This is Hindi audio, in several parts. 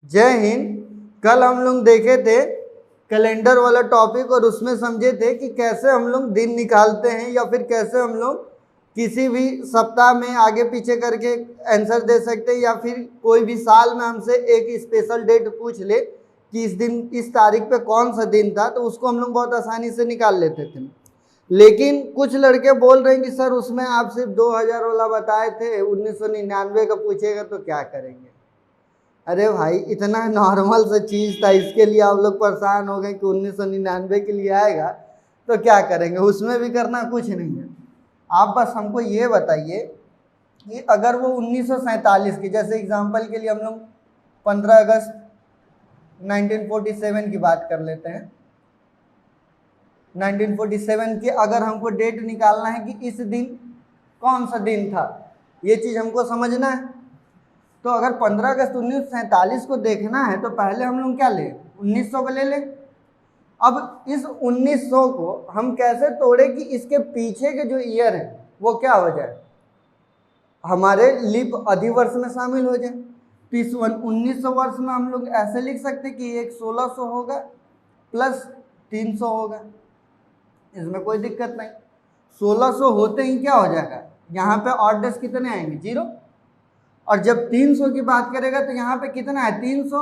जय हिंद। कल हम लोग देखे थे कैलेंडर वाला टॉपिक और उसमें समझे थे कि कैसे हम लोग दिन निकालते हैं या फिर कैसे हम लोग किसी भी सप्ताह में आगे पीछे करके आंसर दे सकते हैं, या फिर कोई भी साल में हमसे एक स्पेशल डेट पूछ ले कि इस दिन इस तारीख पे कौन सा दिन था, तो उसको हम लोग बहुत आसानी से निकाल लेते थे। लेकिन कुछ लड़के बोल रहे हैं कि सर उसमें आप सिर्फ 2000 वाला बताए थे, 1999 का पूछेगा तो क्या करेंगे। अरे भाई, इतना नॉर्मल सा चीज़ था, इसके लिए आप लोग परेशान हो गए कि 1999 के लिए आएगा तो क्या करेंगे। उसमें भी करना कुछ नहीं है। आप बस हमको ये बताइए कि अगर वो 1947 की, जैसे एग्जांपल के लिए हम लोग 15 अगस्त 1947 की बात कर लेते हैं। 1947 की अगर हमको डेट निकालना है कि इस दिन कौन सा दिन था, ये चीज़ हमको समझना है। तो अगर 15 अगस्त 1947 को देखना है तो पहले हम लोग क्या ले 1900 को ले लें। अब इस 1900 को हम कैसे तोड़े कि इसके पीछे के जो ईयर है वो क्या हो जाए, हमारे लीप अधिवर्ष में शामिल हो जाए। तो इस 1900 वर्ष में हम लोग ऐसे लिख सकते कि एक 1600 होगा प्लस 300 होगा, इसमें कोई दिक्कत नहीं। 1600 होते ही क्या हो जाएगा, यहाँ पे ऑड डेज कितने आएंगे, 0। और जब 300 की बात करेगा तो यहाँ पे कितना है, 300।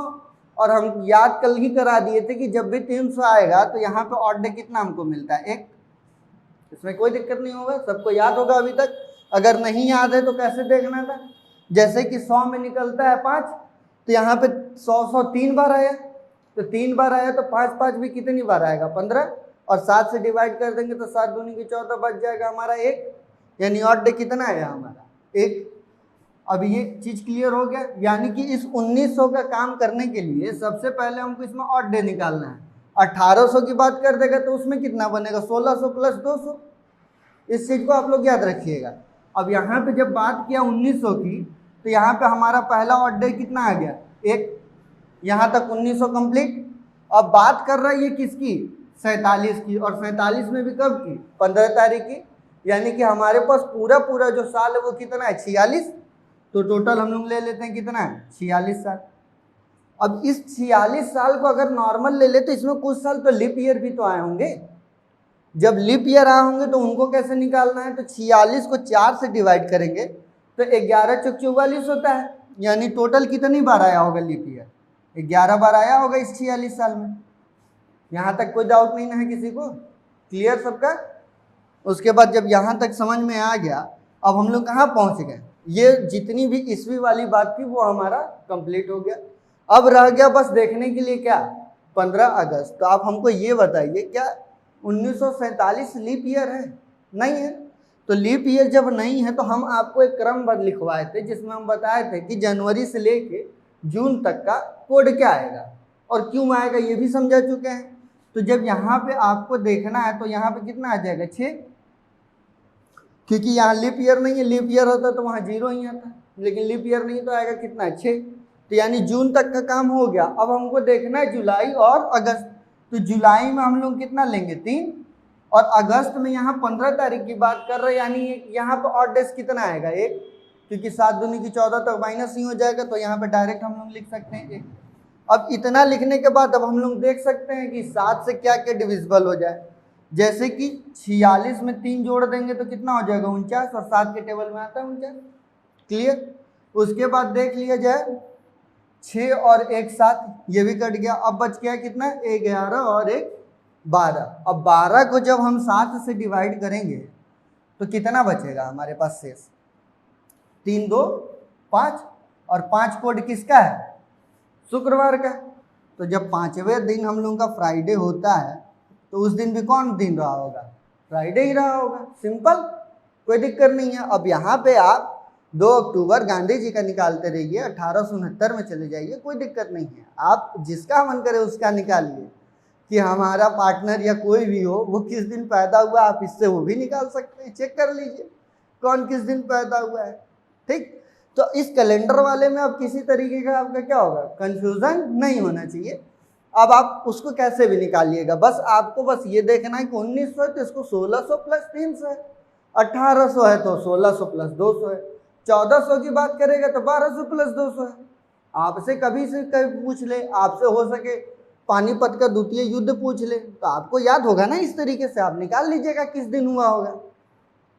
और हम याद कल ही करा दिए थे कि जब भी 300 आएगा तो यहाँ पे ऑड डे कितना हमको मिलता है, 1। इसमें कोई दिक्कत नहीं होगा, सबको याद होगा अभी तक। अगर नहीं याद है तो कैसे देखना था, जैसे कि 100 में निकलता है 5, तो यहाँ पे 100 3 बार आया, तो 3 बार आया तो 5 5 भी कितनी बार आएगा, 15। और 7 से डिवाइड कर देंगे तो 7 दूनी की 14 बच जाएगा हमारा 1, यानी ऑड डे कितना आया हमारा, 1। अब ये चीज क्लियर हो गया। यानी कि इस 1900 का काम करने के लिए सबसे पहले हमको इसमें ऑड डे निकालना है। 1800 की बात कर देगा तो उसमें कितना बनेगा, 1600 प्लस 200। इस चीज को आप लोग याद रखिएगा। अब यहाँ पे जब बात किया 1900 की, तो यहाँ पे हमारा पहला ऑड डे कितना आ गया, 1। यहाँ तक 1900 कंप्लीट। अब बात कर रहा है ये किसकी, 47 की, और 47 में भी कब की, 15 तारीख की। यानी कि हमारे पास पूरा पूरा जो साल है वो कितना है, 46। तो टोटल हम लोग ले लेते हैं कितना है, 46 साल। अब इस 46 साल को अगर नॉर्मल ले ले तो इसमें कुछ साल तो लीप ईयर भी तो आए होंगे। जब लीप ईयर आए होंगे तो उनको कैसे निकालना है, तो 46 को 4 से डिवाइड करेंगे तो 11 चौक 44 होता है। यानी टोटल कितनी बार आया होगा लीप ईयर, 11 बार आया होगा इस 46 साल में। यहाँ तक कोई डाउट नहीं है किसी को, क्लियर सबका। उसके बाद जब यहाँ तक समझ में आ गया, अब हम लोग कहाँ पहुँच गए, ये जितनी भी ईस्वी वाली बात थी वो हमारा कंप्लीट हो गया। अब रह गया बस देखने के लिए क्या, 15 अगस्त। तो आप हमको ये बताइए क्या 1947 लीप ईयर है, नहीं है। तो लीप ईयर जब नहीं है तो हम आपको एक क्रमबद्ध लिखवाए थे जिसमें हम बताए थे कि जनवरी से लेके जून तक का कोड क्या आएगा और क्यों आएगा ये भी समझा चुके हैं। तो जब यहाँ पे आपको देखना है तो यहाँ पे कितना आ जाएगा, 6, क्योंकि यहाँ लीप ईयर नहीं है। लीप ईयर होता तो वहाँ 0 ही आता, लेकिन लीप ईयर नहीं तो आएगा कितना, 6। तो यानी जून तक का काम हो गया। अब हमको देखना है जुलाई और अगस्त। तो जुलाई में हम लोग कितना लेंगे, 3। और अगस्त में यहाँ 15 तारीख की बात कर रहे हैं, यानी यहाँ पर ऑड डेज कितना आएगा, 1, क्योंकि 7 दूनी की 14 तक माइनस ही हो जाएगा। तो यहाँ पर डायरेक्ट हम लोग लिख सकते हैं 1। अब इतना लिखने के बाद अब हम लोग देख सकते हैं कि 7 से क्या क्या डिविजिबल हो जाए। जैसे कि 46 में 3 जोड़ देंगे तो कितना हो जाएगा, 49, और 7 के टेबल में आता है 49। क्लियर। उसके बाद देख लिया जाए 6 और 1 7, ये भी कट गया। अब बच गया कितना, 11 और 1 12। अब 12 को जब हम 7 से डिवाइड करेंगे तो कितना बचेगा हमारे पास शेष, 3 2 5, और 5 कोड किसका है, शुक्रवार का। तो जब 5वें दिन हम लोगों का फ्राइडे होता है तो उस दिन भी कौन दिन रहा होगा, फ्राइडे ही रहा होगा। सिंपल, कोई दिक्कत नहीं है। अब यहाँ पे आप 2 अक्टूबर गांधी जी का निकालते रहिए, 1869 में चले जाइए, कोई दिक्कत नहीं है। आप जिसका मन करे उसका निकालिए कि हमारा पार्टनर या कोई भी हो वो किस दिन पैदा हुआ, आप इससे वो भी निकाल सकते हैं, चेक कर लीजिए कौन किस दिन पैदा हुआ है। ठीक। तो इस कैलेंडर वाले में अब किसी तरीके का आपका क्या होगा, कंफ्यूजन नहीं होना चाहिए। अब आप उसको कैसे भी निकालिएगा, बस आपको बस ये देखना है कि 1900 है तो इसको 1600 प्लस 300 है, 1800 है तो 1600 प्लस 200 है, 1400 की बात करेगा तो 1200 प्लस 200 है। आपसे कभी से कभी पूछ ले, आपसे हो सके पानीपत का द्वितीय युद्ध पूछ ले, तो आपको याद होगा ना, इस तरीके से आप निकाल लीजिएगा किस दिन हुआ होगा।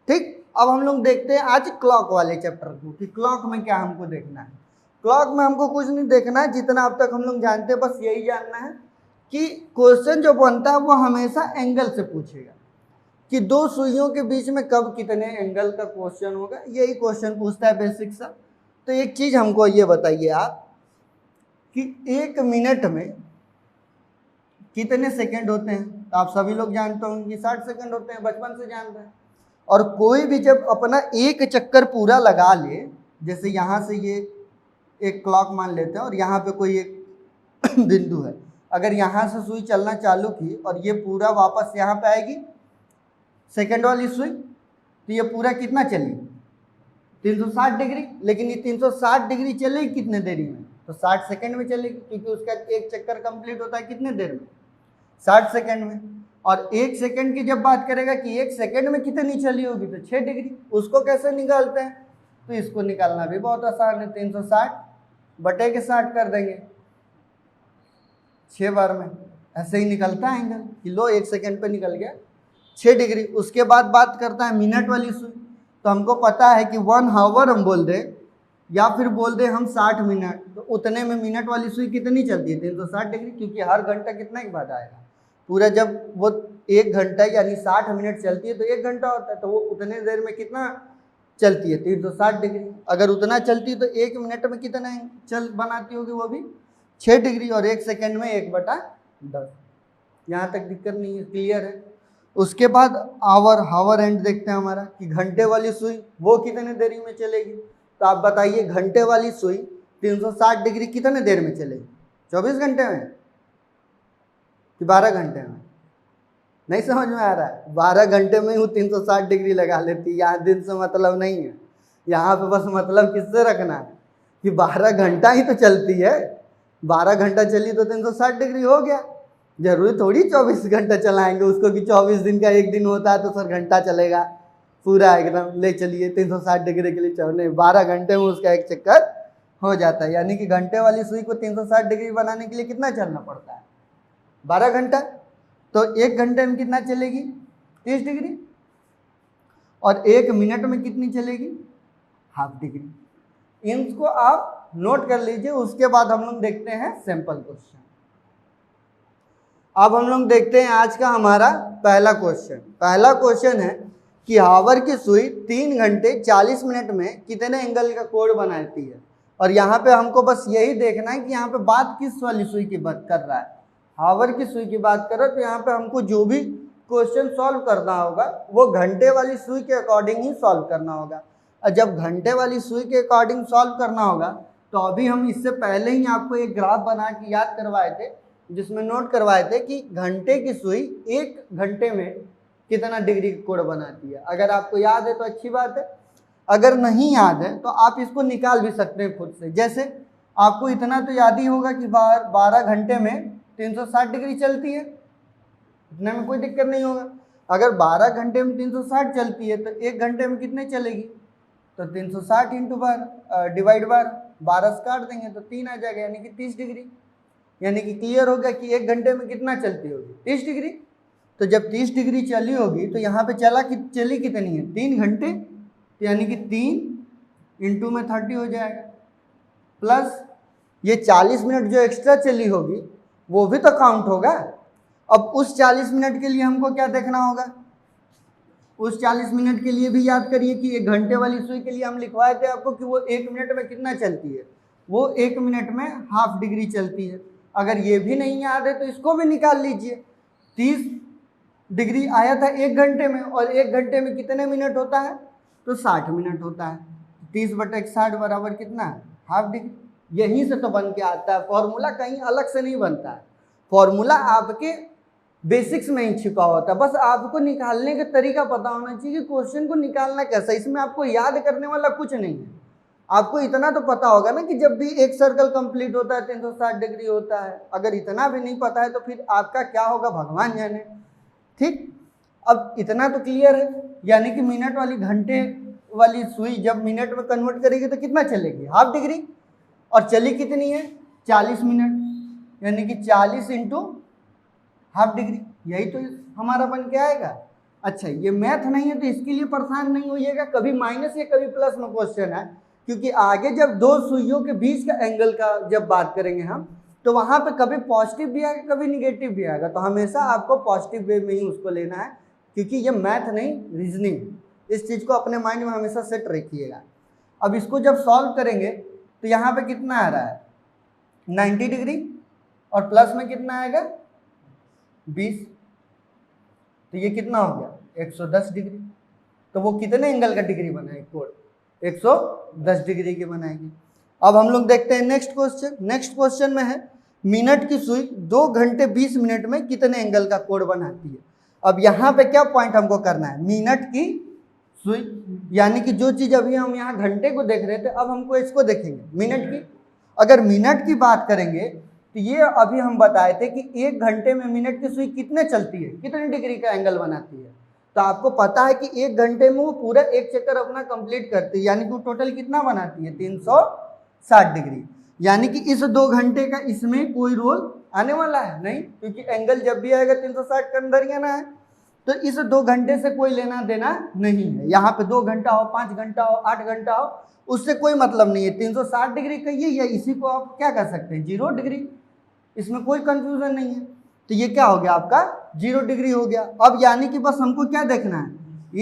ठीक, अब हम लोग देखते हैं आज क्लॉक वाले चैप्टर को, कि क्लॉक में क्या हमको देखना है। क्लॉक में हमको कुछ नहीं देखना है, जितना अब तक हम लोग जानते हैं बस यही जानना है कि क्वेश्चन जो बनता है वो हमेशा एंगल से पूछेगा, कि दो सुइयों के बीच में कब कितने एंगल का क्वेश्चन होगा, यही क्वेश्चन पूछता है बेसिक सा। तो एक चीज़ हमको ये बताइए आप कि 1 मिनट में कितने सेकंड होते हैं। तो आप सभी लोग जानते होंगे कि 60 सेकंड होते हैं, बचपन से जानते हैं। और कोई भी जब अपना एक चक्कर पूरा लगा ले, जैसे यहाँ से ये एक क्लॉक मान लेते हैं और यहाँ पे कोई एक बिंदु है, अगर यहाँ से सुई चलना चालू की और ये पूरा वापस यहाँ पे आएगी सेकंड वाली सुई, तो ये पूरा कितना चली 360 डिग्री। लेकिन ये 360 डिग्री चलेगी कितने देरी में, तो 60 सेकंड में चलेगी, क्योंकि उसका एक चक्कर कंप्लीट होता है कितने देर में, 60 सेकंड में। और 1 सेकंड की जब बात करेगा कि 1 सेकंड में कितनी चली होगी, तो 6 डिग्री। उसको कैसे निकालते हैं, तो इसको निकालना भी बहुत आसान है, 360 बटे के 60 कर देंगे 6 बार में, ऐसे ही निकलता है एंगल कि लो 1 सेकंड पे निकल गया 6 डिग्री। उसके बाद बात करता है मिनट वाली सुई, तो हमको पता है कि 1 आवर हम बोल दें या फिर बोल दें हम 60 मिनट, तो उतने में मिनट वाली सुई कितनी चलती है 360 डिग्री, क्योंकि हर घंटा कितना के बाद आएगा पूरा, जब वो 1 घंटा यानी 60 मिनट चलती है तो 1 घंटा होता है, तो वो उतने देर में कितना चलती है 360 डिग्री। अगर उतना चलती है तो 1 मिनट में कितना चल बनाती होगी, वो भी 6 डिग्री, और 1 सेकंड में 1/10। यहाँ तक दिक्कत नहीं है, क्लियर है। उसके बाद हावर एंड देखते हैं हमारा, कि घंटे वाली सुई वो कितने देरी में चलेगी। तो आप बताइए घंटे वाली सुई 360 डिग्री कितने देर में चलेगी, 24 घंटे में कि 12 घंटे में, नहीं समझ में आ रहा है। 12 घंटे में वो 360 डिग्री लगा लेती, यहाँ दिन से मतलब नहीं है, यहाँ पे बस मतलब किससे रखना है कि 12 घंटा ही तो चलती है, 12 घंटा चली तो 360 डिग्री हो गया। जरूरी थोड़ी 24 घंटा चलाएंगे उसको, कि 24 दिन का एक दिन होता है तो सर घंटा चलेगा पूरा एकदम, ले चलिए 360 डिग्री के लिए नहीं, 12 घंटे में उसका एक चक्कर हो जाता है। यानी कि घंटे वाली सुई को 360 डिग्री बनाने के लिए कितना चलना पड़ता है, 12 घंटा। तो 1 घंटे में कितना चलेगी 30 डिग्री, और 1 मिनट में कितनी चलेगी हाफ डिग्री। इनको आप नोट कर लीजिए। उसके बाद हम लोग देखते हैं सैंपल क्वेश्चन। अब हम लोग देखते हैं आज का हमारा पहला क्वेश्चन। पहला क्वेश्चन है कि हावर की सुई 3 घंटे 40 मिनट में कितने एंगल का कोण बनाती है। और यहाँ पे हमको बस यही देखना है कि यहाँ पे बात किस वाली सुई की बात कर रहा है, हावर की सुई की बात कर रहा है। तो यहाँ पे हमको जो भी क्वेश्चन सॉल्व करना होगा वो घंटे वाली सुई के अकॉर्डिंग ही सॉल्व करना होगा। और जब घंटे वाली सुई के अकॉर्डिंग सॉल्व करना होगा, तो अभी हम इससे पहले ही आपको एक ग्राफ बना के याद करवाए थे, जिसमें नोट करवाए थे कि घंटे की सुई 1 घंटे में कितना डिग्री कोण बनाती है। अगर आपको याद है तो अच्छी बात है, अगर नहीं याद है तो आप इसको निकाल भी सकते हैं खुद से। जैसे आपको इतना तो याद ही होगा कि 12 घंटे में 360 डिग्री चलती है, इतने में कोई दिक्कत नहीं होगा। अगर 12 घंटे में 360 चलती है तो 1 घंटे में कितने चलेगी, तो 360 इंटू 12 डिवाइड 12 से काट देंगे तो 3 आ जाएगा, यानी कि 30 डिग्री। यानी कि क्लियर हो गया कि 1 घंटे में कितना चलती होगी 30 डिग्री। तो जब 30 डिग्री चली होगी तो यहाँ पे चली कितनी है 3 घंटे, तो यानी कि 3 इंटू में 30 हो जाएगा, प्लस ये 40 मिनट जो एक्स्ट्रा चली होगी वो भी तो काउंट होगा। अब उस 40 मिनट के लिए हमको क्या देखना होगा, उस 40 मिनट के लिए भी याद करिए कि 1 घंटे वाली सुई के लिए हम लिखवाए थे आपको कि वो 1 मिनट में कितना चलती है, वो 1 मिनट में हाफ डिग्री चलती है। अगर ये भी नहीं याद है तो इसको भी निकाल लीजिए। 30 डिग्री आया था 1 घंटे में, और 1 घंटे में कितने मिनट होता है, तो 60 मिनट होता है। 30 बटे 60 बराबर कितना है हाफ डिग्री। यहीं से तो बन के आता है, फॉर्मूला कहीं अलग से नहीं बनता है, फॉर्मूला आपके बेसिक्स में ही छिपा होता है। बस आपको निकालने का तरीका पता होना चाहिए कि क्वेश्चन को निकालना कैसा है। इसमें आपको याद करने वाला कुछ नहीं है, आपको इतना तो पता होगा ना कि जब भी एक सर्कल कंप्लीट होता है 360 डिग्री होता है। अगर इतना भी नहीं पता है तो फिर आपका क्या होगा भगवान जाने। ठीक, अब इतना तो क्लियर है। यानी कि मिनट वाली घंटे वाली सुई जब मिनट में कन्वर्ट करेगी तो कितना चलेगी हाफ डिग्री, और चली कितनी है 40 मिनट, यानी कि 40 इंटू हाफ डिग्री, यही तो हमारा बन के आएगा। अच्छा ये मैथ नहीं है तो इसके लिए परेशान नहीं होइएगा, कभी माइनस या कभी प्लस में क्वेश्चन है, क्योंकि आगे जब दो सुइयों के बीच का एंगल का जब बात करेंगे हम तो वहां पे कभी पॉजिटिव भी आएगा कभी निगेटिव भी आएगा, तो हमेशा आपको पॉजिटिव वे में ही उसको लेना है, क्योंकि ये मैथ नहीं रीजनिंग, इस चीज़ को अपने माइंड में हमेशा सेट रखिएगा। अब इसको जब सॉल्व करेंगे तो यहाँ पे कितना आ रहा है 90 डिग्री और प्लस में कितना आएगा 20, तो ये कितना हो गया 110 डिग्री। तो वो कितने एंगल का डिग्री बनाएगी कोण 110 डिग्री की बनाएगी। अब हम लोग देखते हैं नेक्स्ट क्वेश्चन। नेक्स्ट क्वेश्चन में है मिनट की सुई 2 घंटे 20 मिनट में कितने एंगल का कोण बनाती है। अब यहाँ पे क्या पॉइंट हमको करना है, मिनट की सुई, यानी कि जो चीज़ अभी हम यहाँ घंटे को देख रहे थे अब हमको इसको देखेंगे मिनट की। अगर मिनट की बात करेंगे तो ये अभी हम बताए थे कि 1 घंटे में मिनट की सुई कितने चलती है, कितने डिग्री का एंगल बनाती है। तो आपको पता है कि 1 घंटे में वो पूरा एक चक्कर अपना कंप्लीट करती है, यानी कि वो टोटल कितना बनाती है 360 डिग्री। यानी कि इस 2 घंटे का इसमें कोई रोल आने वाला है नहीं, क्योंकि एंगल जब भी आएगा 360 का अंदर ही आना है, तो इस 2 घंटे से कोई लेना देना नहीं है। यहाँ पे 2 घंटा हो 5 घंटा हो 8 घंटा हो उससे कोई मतलब नहीं है, 360 डिग्री कहिए या इसी को आप क्या कर सकते हैं 0 डिग्री, इसमें कोई कंफ्यूजन नहीं है। तो ये क्या हो गया आपका 0 डिग्री हो गया। अब यानी कि बस हमको क्या देखना है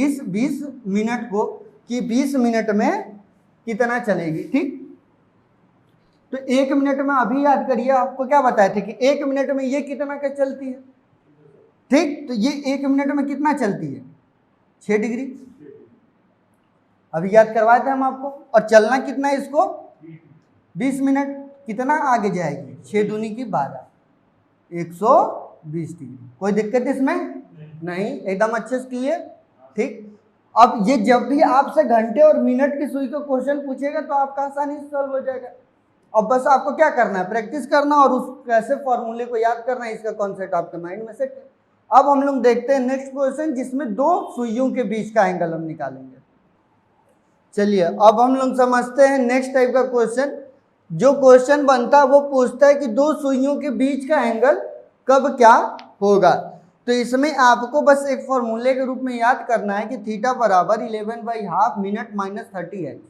इस 20 मिनट को कि 20 मिनट में कितना चलेगी, ठीक। तो 1 मिनट में अभी याद करिए आपको क्या बताए थे कि 1 मिनट में ये कितना का चलती है, ठीक। तो ये 1 मिनट में कितना चलती है 6 डिग्री, अभी याद करवाए थे हम आपको। और चलना कितना है इसको 20 मिनट, कितना आगे जाएगी 6 दूनी की 12, 120 डिग्री। कोई दिक्कत इसमें नहीं, एकदम अच्छे से क्लियर, ठीक। अब ये जब भी आपसे घंटे और मिनट की सुई का क्वेश्चन पूछेगा तो आपका आसानी से सॉल्व हो जाएगा। अब बस आपको क्या करना है प्रैक्टिस करना और उस कैसे फॉर्मूले को याद करना है, इसका कॉन्सेप्ट आपके माइंड में सेट है। अब हम लोग देखते हैं नेक्स्ट क्वेश्चन जिसमें 2 सुइयों के बीच का एंगल हम निकालेंगे। चलिए अब हम लोग समझते हैं नेक्स्ट टाइप का क्वेश्चन। जो क्वेश्चन बनता है वो पूछता है कि 2 सुइयों के बीच का एंगल कब क्या होगा। तो इसमें आपको बस एक फॉर्मूले के रूप में याद करना है कि थीटा बराबर 11/2 मिनट माइनस 30h।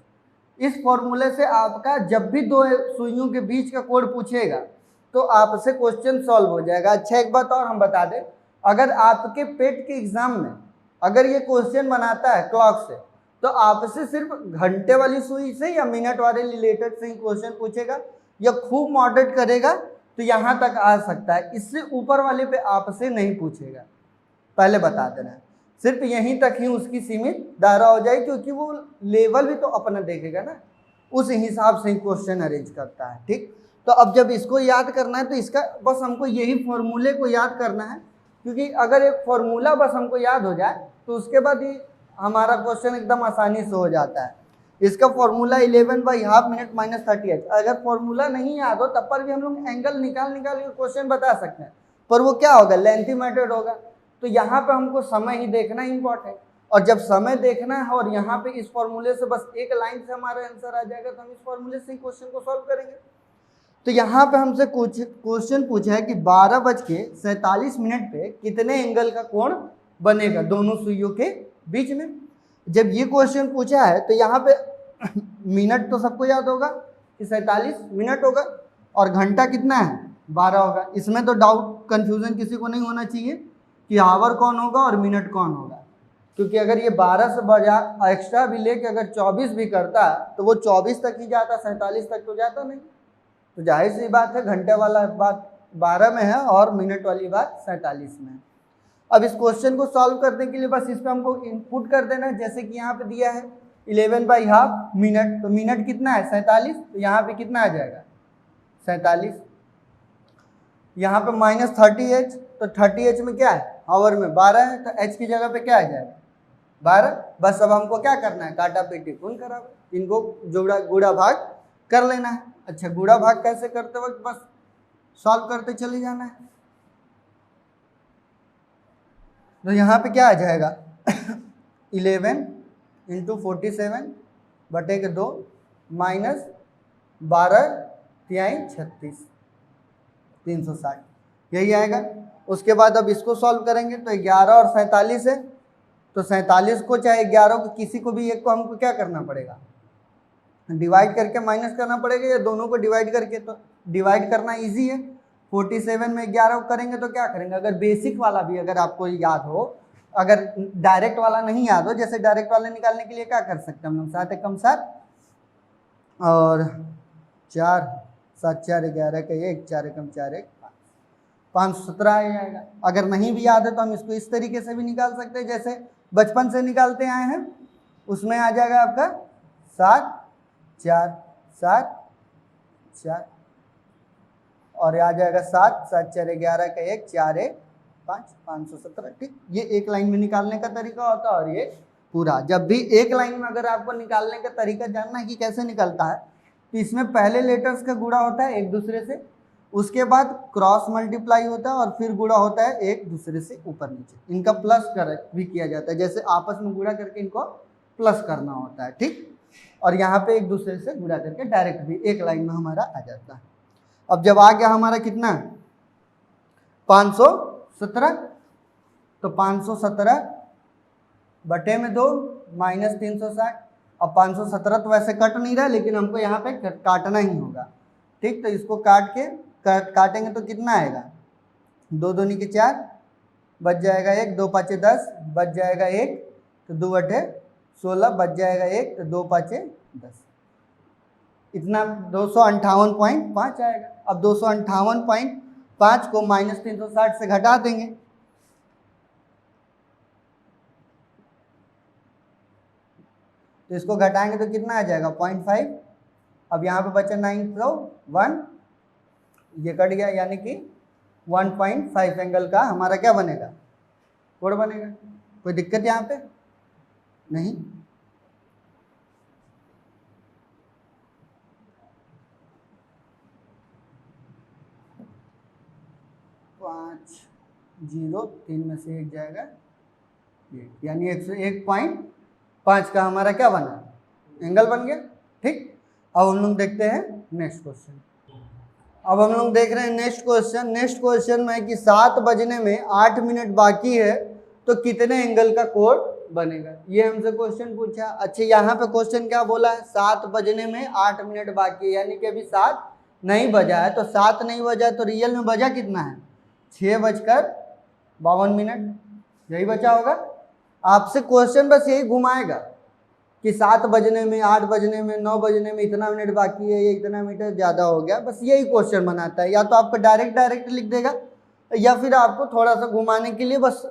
इस फॉर्मूले से आपका जब भी 2 सुइयों के बीच का कोण पूछेगा तो आपसे क्वेश्चन सॉल्व हो जाएगा। अच्छा एक बात और हम बता दें, अगर आपके पेट के एग्जाम में अगर ये क्वेश्चन बनाता है क्लॉक से तो आपसे सिर्फ घंटे वाली सुई से या मिनट वाले रिलेटेड से ही क्वेश्चन पूछेगा, या खूब मॉडरेट करेगा तो यहाँ तक आ सकता है, इससे ऊपर वाले पे आपसे नहीं पूछेगा, पहले बता देना है। सिर्फ यहीं तक ही उसकी सीमित दायरा हो जाए, क्योंकि वो लेवल भी तो अपना देखेगा ना, उस हिसाब से ही क्वेश्चन अरेंज करता है, ठीक। तो अब जब इसको याद करना है तो इसका बस हमको यही फॉर्मूले को याद करना है, क्योंकि अगर एक फॉर्मूला बस हमको याद हो जाए तो उसके बाद ही हमारा क्वेश्चन एकदम आसानी से हो जाता है। इसका फॉर्मूला 11/2 मिनट माइनस 30h। अगर फॉर्मूला नहीं याद हो तब पर भी हम लोग एंगल निकाल के क्वेश्चन बता सकते हैं, पर वो क्या होगा लेंथी मेथड होगा। तो यहाँ पे हमको समय ही देखना इम्पोर्टेंट, और जब समय देखना है और यहाँ पे इस फॉर्मूले से बस एक लाइन से हमारा आंसर आ जाएगा तो हम इस फॉर्मूले से ही क्वेश्चन को सॉल्व करेंगे। तो यहाँ पे हमसे कुछ क्वेश्चन पूछा है कि 12:47 पे कितने एंगल का कोण बनेगा दोनों सुइयों के बीच में। जब ये क्वेश्चन पूछा है तो यहाँ पे मिनट तो सबको याद होगा कि 47 मिनट होगा, और घंटा कितना है 12 होगा। इसमें तो डाउट कंफ्यूजन किसी को नहीं होना चाहिए कि आवर कौन होगा और मिनट कौन होगा, क्योंकि अगर ये 12 से बजा एक्स्ट्रा भी लेके अगर 24 भी करता तो वो 24 तक ही जाता, 47 तक तो जाता नहीं। तो जाहिर सी बात है घंटे वाला बात 12 में है और मिनट वाली बात 47 में है। अब इस क्वेश्चन को सॉल्व करने के लिए बस इस पर हमको इनपुट कर देना है, जैसे कि यहाँ पे दिया है 11/2 मिनट, तो मिनट कितना है 47, तो यहाँ पे कितना आ जाएगा 47। यहाँ पे माइनस 30h, तो 30h में क्या है आवर में 12 है, तो h की जगह पे क्या आ जाएगा 12। बस अब हमको क्या करना है काटा पेटी कौन खराब, इनको जोड़ा गुड़ा भाग कर लेना है। अच्छा गुड़ा भाग कैसे करते वक्त बस सॉल्व करते चले जाना है। तो यहाँ पे क्या आ जाएगा 11 × 47/2 माइनस 12 तिहाई 36, 360 यही आएगा। उसके बाद अब इसको सॉल्व करेंगे तो 11 और 47 है, तो 47 को चाहे 11 को किसी को भी एक को हमको क्या करना पड़ेगा, डिवाइड करके माइनस करना पड़ेगा, या दोनों को डिवाइड करके। तो डिवाइड करना इजी है, 47 में 11 को करेंगे तो क्या करेंगे, अगर बेसिक वाला भी अगर आपको याद हो, अगर डायरेक्ट वाला नहीं याद हो, जैसे डायरेक्ट वाला निकालने के लिए क्या कर सकते हैं हम लोग, 7 एकम 7 और 4 7 4 11 का 1 4 एकम 4 1 517 आ जाएगा। अगर नहीं भी याद है तो हम इसको इस तरीके से भी निकाल सकते हैं जैसे बचपन से निकालते आए हैं, उसमें आ जाएगा आपका 7 4 7 4 और आ जाएगा 7 7 4 11 का 1 4 1 5 517। ठीक, ये एक लाइन में निकालने का तरीका होता है। और ये पूरा, जब भी एक लाइन में अगर आपको निकालने का तरीका जानना है कि कैसे निकलता है, तो इसमें पहले लेटर्स का गुणा होता है एक दूसरे से, उसके बाद क्रॉस मल्टीप्लाई होता है और फिर गुणा होता है एक दूसरे से ऊपर नीचे, इनका प्लस कर भी किया जाता है, जैसे आपस में गुणा करके इनको प्लस करना होता है। ठीक, और यहाँ पे एक दूसरे से गुणा करके डायरेक्ट भी एक लाइन में हमारा आ जाता है। अब जब आ गया हमारा कितना 517, तो 517 बटे में 2 माइनस 360। अब 517 तो वैसे कट नहीं रहा, लेकिन हमको यहाँ पे काटना ही होगा। ठीक, तो इसको काटेंगे तो कितना आएगा, 2 दूनी के 4 बच जाएगा 1, 2 5 10 बच जाएगा 1, तो 2 8 16 बच जाएगा 1, तो 2 5 10, इतना 258.5 आएगा। अब 258.5 को माइनस 360 से घटा देंगे, तो इसको घटाएंगे तो कितना आ जाएगा 0.5। अब यहाँ पे बचा 9 तो 1, ये कट गया, यानी कि 1.5 एंगल का हमारा क्या बनेगा, कोण बनेगा। कोई दिक्कत यहाँ पे नहीं। पाँच 0 3 में से 1 जाएगा, यानी 101.5 का हमारा क्या बना, एंगल बन गया। ठीक, अब हम लोग देखते हैं नेक्स्ट क्वेश्चन। अब हम लोग देख रहे हैं नेक्स्ट क्वेश्चन। नेक्स्ट क्वेश्चन में कि 7 बजने में 8 मिनट बाकी है तो कितने एंगल का कोण बनेगा, ये हमसे क्वेश्चन पूछा। अच्छा, यहाँ पे क्वेश्चन क्या बोला है, 7 बजने में 8 मिनट बाकी है, यानी कि अभी 7 नहीं बजा है। तो 7 नहीं बजा है तो रियल में बजा कितना है, 6:52, यही बचा होगा। आपसे क्वेश्चन बस यही घुमाएगा कि 7 बजने में 8 बजने में 9 बजने में इतना मिनट बाकी है, ये इतना मीटर ज़्यादा हो गया, बस यही क्वेश्चन बनाता है। या तो आपको डायरेक्ट लिख देगा, या फिर आपको थोड़ा सा घुमाने के लिए बस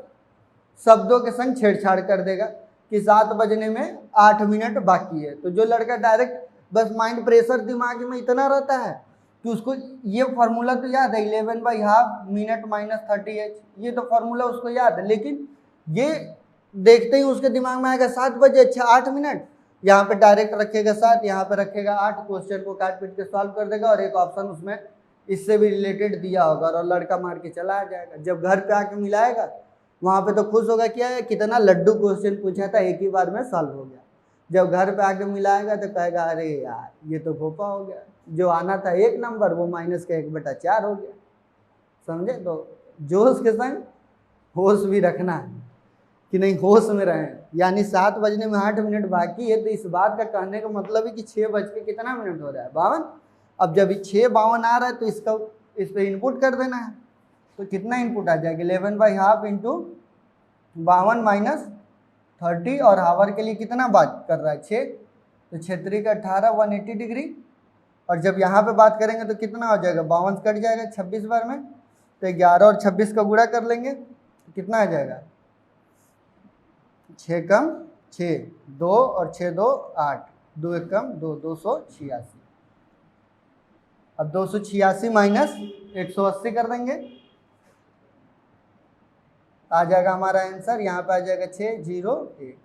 शब्दों के संग छेड़छाड़ कर देगा कि 7 बजने में 8 मिनट बाकी है। तो जो लड़का डायरेक्ट बस माइंड प्रेशर दिमाग में इतना रहता है कि उसको ये फार्मूला तो याद है 11/2 मिनट माइनस 30h, ये तो फार्मूला उसको याद है, लेकिन ये देखते ही उसके दिमाग में आएगा 7 बजे, अच्छा 8 मिनट, यहाँ पे डायरेक्ट रखेगा 7, यहाँ पे रखेगा 8, क्वेश्चन को काट पीट के सॉल्व कर देगा और एक ऑप्शन उसमें इससे भी रिलेटेड दिया होगा और लड़का मार के चला आ जाएगा। जब घर पे आके मिलाएगा वहाँ पे तो खुश होगा, क्या है कितना लड्डू क्वेश्चन पूछा था, एक ही बार में सॉल्व हो गया। जब घर पे आके मिलाएगा तो कहेगा अरे यार ये तो घोपा हो गया, जो आना था 1 नंबर वो माइनस का 1/4 हो गया। समझे? तो जोश के संग होश भी रखना है कि नहीं, होश में रहें। यानी 7 बजने में 8 मिनट बाकी है, तो इस बात का कहने का मतलब है कि 6 बज के कितना मिनट हो रहा है, 52। अब जब 6:52 आ रहा है तो इसका इस पर इनपुट कर देना है, तो कितना इनपुट आ जाएगा 11/2 इंटू 52 माइनस 30, और हावर के लिए कितना बात कर रहा है 6, तो 6 3 का 18 180 डिग्री। और जब यहाँ पे बात करेंगे तो कितना हो जाएगा, 52 कट जाएगा 26 बार में, तो 11 और 26 का गुणा कर लेंगे तो कितना आ जाएगा 6 कम 6 2 और 6 2 8, 2 1 कम 2 286। अब 286 माइनस 180 कर देंगे, आ जाएगा हमारा आंसर, यहाँ पे आ जाएगा 601,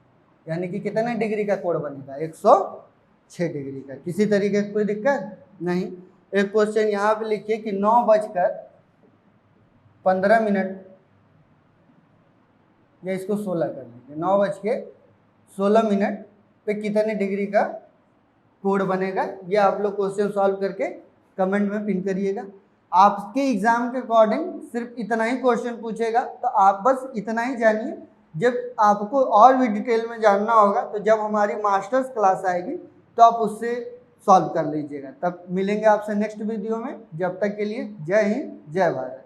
यानी कि कितने डिग्री का कोण बनेगा 106 डिग्री का। किसी तरीके की कोई दिक्कत नहीं। एक क्वेश्चन यहाँ पे लिखिए कि 9:15 या इसको 16 कर लीजिए, 9:16 पे कितने डिग्री का कोण बनेगा, ये आप लोग क्वेश्चन सॉल्व करके कमेंट में पिन करिएगा। आपके एग्ज़ाम के अकॉर्डिंग सिर्फ इतना ही क्वेश्चन पूछेगा, तो आप बस इतना ही जानिए। जब आपको और भी डिटेल में जानना होगा तो जब हमारी मास्टर्स क्लास आएगी तो आप उससे सॉल्व कर लीजिएगा। तब मिलेंगे आपसे नेक्स्ट वीडियो में। जब तक के लिए जय हिंद, जय भारत।